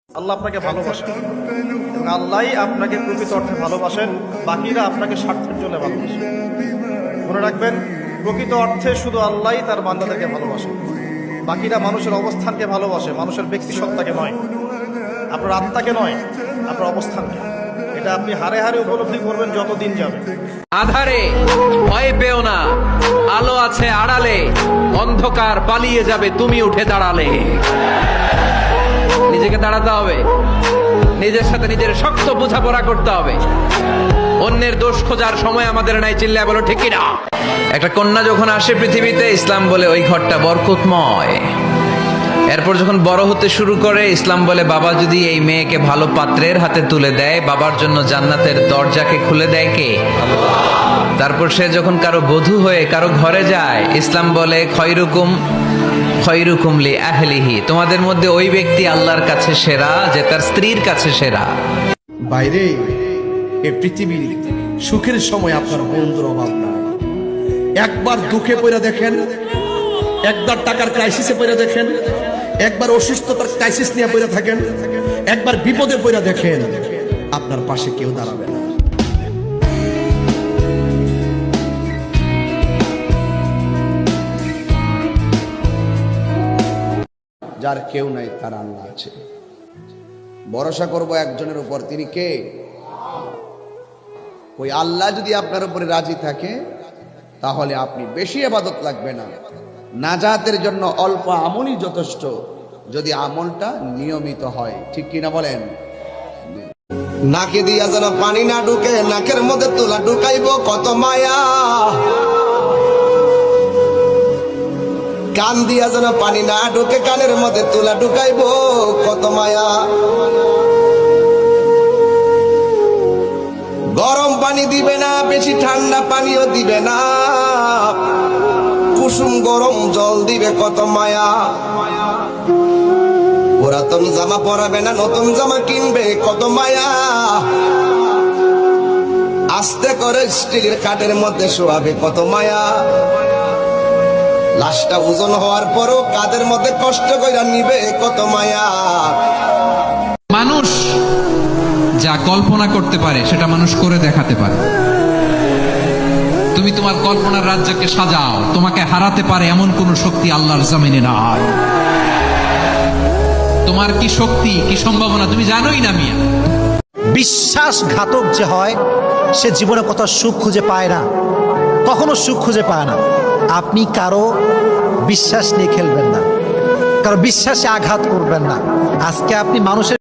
আল্লাহ আপনাকে ভালোবাসেন এবং আল্লাহই আপনাকে প্রকৃত অর্থে ভালোবাসেন, বাকিরা আপনাকে স্বার্থের জন্য ভালোবাসেন। মনে রাখবেন, প্রকৃত অর্থে শুধু আল্লাহই তার বান্দাদেরকে ভালোবাসেন, বাকিরা মানুষের অবস্থানকে ভালোবাসে, মানুষের ব্যক্তিসত্তাকে নয়, আপনার আত্মাকে নয়, আপনার অবস্থানকে। এটা আপনি হারে হারে উপলব্ধি করবেন যত দিন যাবে। আধারে ভয় পেও না, আলো আছে আড়ালে, অন্ধকার পালিয়ে যাবে তুমি উঠে দাঁড়ালে। নিজেকে দাঁড়াতে হবে, নিজের সাথে নিজের শক্ত বোঝাপড়া করতে হবে। অন্যের দোষ খোঁজার সময় আমাদের নাই, চিল্লায় বলো ঠিক না। একটা কন্যা যখন আসে পৃথিবীতে, ইসলাম বলে ওই ঘরটা বরকতময়। এরপর যখন বড় হতে শুরু করে, ইসলাম বলে বাবা যদি এই মেয়েকে ভালো পাত্রের হাতে তুলে দেয়, বাবার জন্য জান্নাতের দরজাকে খুলে দেয় কে? তারপর সে যখন কারো বধূ হয়ে কারো ঘরে যায়, ইসলাম বলে খয়রুকুম খয়রুকুম লি আহলিহি, তোমাদের মধ্যে ওই ব্যক্তি আল্লাহর কাছে সেরা যে তার স্ত্রীর কাছে সেরা। বাইরে এ পৃথিবীর সুখের সময় আপনার বন্ধুর অভাব নাই। একবার দুঃখে পড়ে দেখেন, একবার টাকার ক্রাইসিসে পড়ে দেখেন, একবার অসুস্থতার ক্রাইসিস নিয়ে পড়ে থাকেন, একবার বিপদে পড়ে দেখেন, আপনার পাশে কেউ দাঁড়াবে না। যার কেউ নাই তার আল্লাহ আছে। ভরসা করব একজনের উপর, তিনি কে? ওই আল্লাহ যদি আপনার উপরে রাজি থাকে, তাহলে আপনি বেশি ইবাদত লাগবে না। নাজাতের জন্য অল্প আমলই যথেষ্ট, যদি আমলটা নিয়মিত হয়। ঠিক কিনা বলেন? নাকে দিয়া যেন পানি না ঢুকে, নাকের মধ্যে তুলা ঢুকাইব কত মায়া। কান দিয়া যেন পানি না ঢুকে, কানের মধ্যে তুলা ঢুকাইব কত মায়া। গরম পানি দিবে না, বেশি ঠান্ডা পানিও দিবে না, কুসুম গরম জল দিবে কত মায়া। পুরাতন জামা পরাবে না, নতুন জামা কিনবে কত মায়া। আস্তে করে স্টিলের কাঠের মধ্যে শোয়াবে কত মায়া। লাশটা ওজন হওয়ার পরও কাদের মধ্যে কষ্ট কইরা নিবে কত মায়া। মানুষ যা কল্পনা করতে পারে সেটা মানুষ করে দেখাতে পারে। তুমি তোমার কল্পনার রাজ্যকে সাজাও, তোমাকে হারাতে পারে এমন কোন শক্তি আল্লাহর জমিনে নাই। তোমার কি শক্তি, কি সম্ভাবনা তুমি জানোই না মিয়া। বিশ্বাসঘাতক যে হয়, সে জীবনে কত সুখ খুঁজে পায় না, কখনো সুখ খুঁজে পায় না। আপনি কারো বিশ্বাস নিয়ে খেলবেন না, কারো বিশ্বাসে আঘাত করবেন না। আজকে আপনি মানুষের